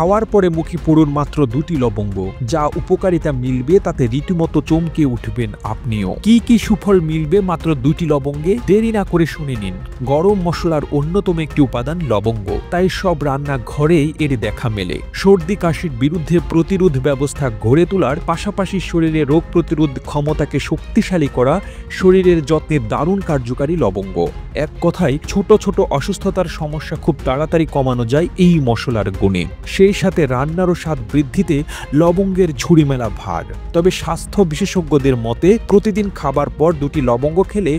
খাওয়ার পরে মুখে পড়ুন মাত্র 2টি লবঙ্গ, যা উপকারিতা মিলবে তাতে রীতিমতো চমকে উঠবেন আপনিও। কি কি সুফল মিলবে মাত্র 2টি লবঙ্গে? দেরি না করে শুনে নিন। গরম মশলার অন্যতম একটি উপাদান লবঙ্গ, তাই সব রান্না ঘরেই এর দেখা মেলে। সর্দি কাশির বিরুদ্ধে প্রতিরোধ ব্যবস্থা গড়ে তোলার পাশাপাশি শরীরে রোগ প্রতিরোধ ক্ষমতাকে শক্তিশালী করা শরীরের যত্নে দারুণ কার্যকারী লবঙ্গ। এক কথায় ছোট ছোট অসুস্থতার সমস্যা খুব তাড়াতাড়ি কমানো যায় এই মশলার গুণে। সেই সাথে রান্নারও স্বাদ বৃদ্ধিতে লবঙ্গের ঝুড়ি মেলা ভার। তবে স্বাস্থ্য বিশেষজ্ঞদের মতে প্রতিদিন খাবার পর 2টি লবঙ্গ খেলে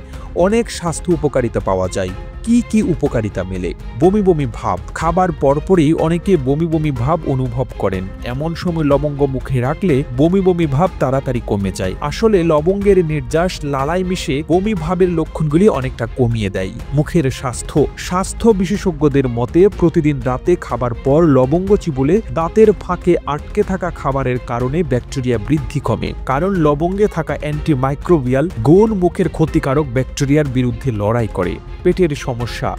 অনেক স্বাস্থ্য উপকারিতা পাওয়া যায়। কি কি উপকারিতা মেলে? বমি বমি ভাব। খাবার পরপরই অনেকে বমি বমি ভাব অনুভব করেন। এমন সময় লবঙ্গ মুখে রাখলে বমি বমি ভাব তাড়াতাড়ি কমে যায়। আসলে লবঙ্গের নির্যাস লালায় মিশে বমি ভাবের লক্ষণগুলি অনেকটা কমিয়ে দেয়। মুখের স্বাস্থ্য বিশেষজ্ঞদের মতে প্রতিদিন রাতে খাবার পর লবঙ্গ চিবুলে দাঁতের ফাঁকে আটকে থাকা খাবারের কারণে ব্যাকটেরিয়া বৃদ্ধি কমে, কারণ লবঙ্গে থাকা অ্যান্টিমাইক্রোবিয়াল গুণ মুখের ক্ষতিকারক ব্যাকটেরিয়ার বিরুদ্ধে লড়াই করে। পেটের সমস্যা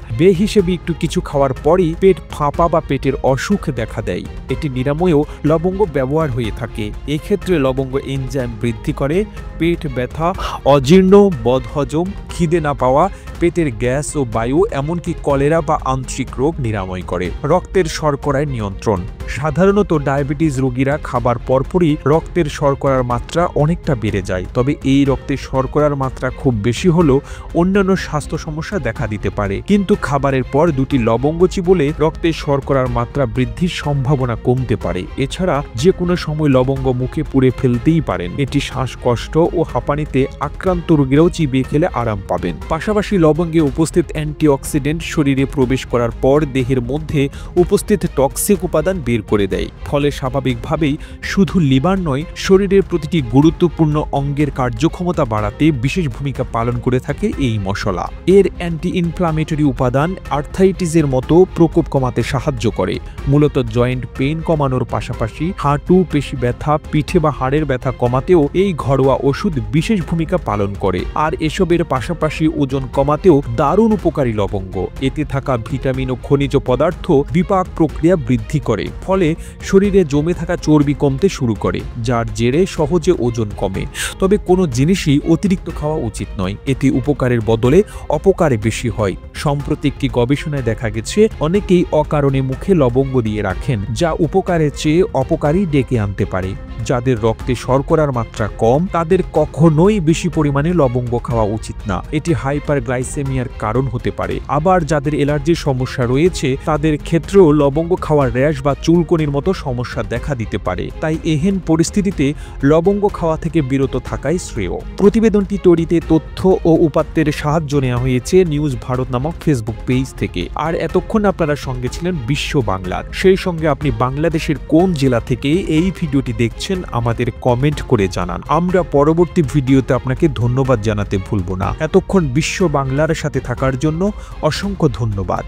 হিসেবে একটু কিছু খাওয়ার পরই পেট ফাঁপা বা পেটের অসুখ দেখা দেয়। এটি নিরাময়েও লবঙ্গ ব্যবহার হয়ে থাকে। এক্ষেত্রে লবঙ্গ এনজাইম বৃদ্ধি করে পেট ব্যথা, অজীর্ণ, বদহজম, খিদে না পাওয়া, পেটের গ্যাস ও বায়ু, এমনকি কলেরা বা আন্ত্রিক রোগ নিরাময় করে। রক্তের শর্করায় নিয়ন্ত্রণ। সাধারণত ডায়াবেটিস রোগীরা খাবার পরপরই রক্তের শর্করার মাত্রা অনেকটা বেড়ে যায়। তবে এই রক্তের শর্করার মাত্রা খুব বেশি হলেও অন্যান্য স্বাস্থ্য সমস্যা দেখা দিতে পারে। কিন্তু খাবারের পর 2টি লবঙ্গ চিবুলে রক্তের শর্করার মাত্রা বৃদ্ধির সম্ভাবনা কমতে পারে। এছাড়া যে কোনো সময় লবঙ্গ মুখে পুড়ে ফেলতেই পারেন। এটি শ্বাসকষ্ট ও হাঁপানিতে আক্রান্ত রোগীরাও চিবিয়ে খেলে আরাম পাবেন। পাশাপাশি লবঙ্গে উপস্থিত অ্যান্টিঅক্সিডেন্ট শরীরে প্রবেশ করার পর দেহের মধ্যে উপস্থিত টক্সিক উপাদান বের করে দেয়। ফলে স্বাভাবিকভাবেই শুধু লিভার নয়, শরীরের প্রতিটি গুরুত্বপূর্ণ অঙ্গের কার্যক্ষমতা বাড়াতে বিশেষ ভূমিকা পালন করে থাকে এই মশলা। এর অ্যান্টি ইনফ্লামেটরি উপাদান আর্থ্রাইটিসের মতো প্রকোপ কমাতে সাহায্য করে। মূলত জয়েন্ট পেইন কমানোর পাশাপাশি হাঁটু, পেশি ব্যথা, পিঠে বা হাড়ের ব্যথা কমাতেও এই ঘরোয়া ওষুধ বিশেষ ভূমিকা পালন করে। আর এসবের পাশাপাশি ওজন কমাতেও দারুণ উপকারী লবঙ্গ। এতে থাকা ভিটামিন ও খনিজ পদার্থ বিপাক প্রক্রিয়া বৃদ্ধি করে, ফলে শরীরে জমে থাকা চর্বি কমতে শুরু করে, যার জেরে সহজে ওজন কমে। তবে কোনো জিনিসই অতিরিক্ত খাওয়া উচিত নয়, এতে উপকারের বদলে অপকারে বেশি হয়। সম্প্রতি একটি গবেষণায় দেখা গেছে অনেকেই অকারণে মুখে লবঙ্গ দিয়ে রাখেন, যা উপকারের চেয়ে অপকারী ডেকে আনতে পারে। যাদের রক্তে শর্করার মাত্রা কম তাদের কখনোই বেশি পরিমাণে লবঙ্গ খাওয়া উচিত না। এটি হাইপারগ্লাইসেমিয়ার কারণ হতে পারে। আবার যাদের অ্যালার্জির সমস্যা রয়েছে তাদের ক্ষেত্রেও লবঙ্গ খাওয়ার র্যাশ বা চুলকনির মতো সমস্যা দেখা দিতে পারে। তাই এহেন পরিস্থিতিতে লবঙ্গ খাওয়া থেকে বিরত থাকাই শ্রেয়। প্রতিবেদনটি তৈরিতে তথ্য ও উপাত্তের সাহায্য নেওয়া হয়েছে নিউজ ভারত নামক ফেসবুক পেজ থেকে। আর এতক্ষণ আপনারা সঙ্গে ছিলেন বিশ্ব বাংলার। সেই সঙ্গে আপনি বাংলাদেশের কোন জেলা থেকে এই ভিডিওটি দেখছেন আমাদের কমেন্ট করে জানান। আমরা পরবর্তী ভিডিওতে আপনাকে ধন্যবাদ জানাতে ভুলব না। এতক্ষণ বিশ্ব বাংলার সাথে থাকার জন্য অসংখ্য ধন্যবাদ।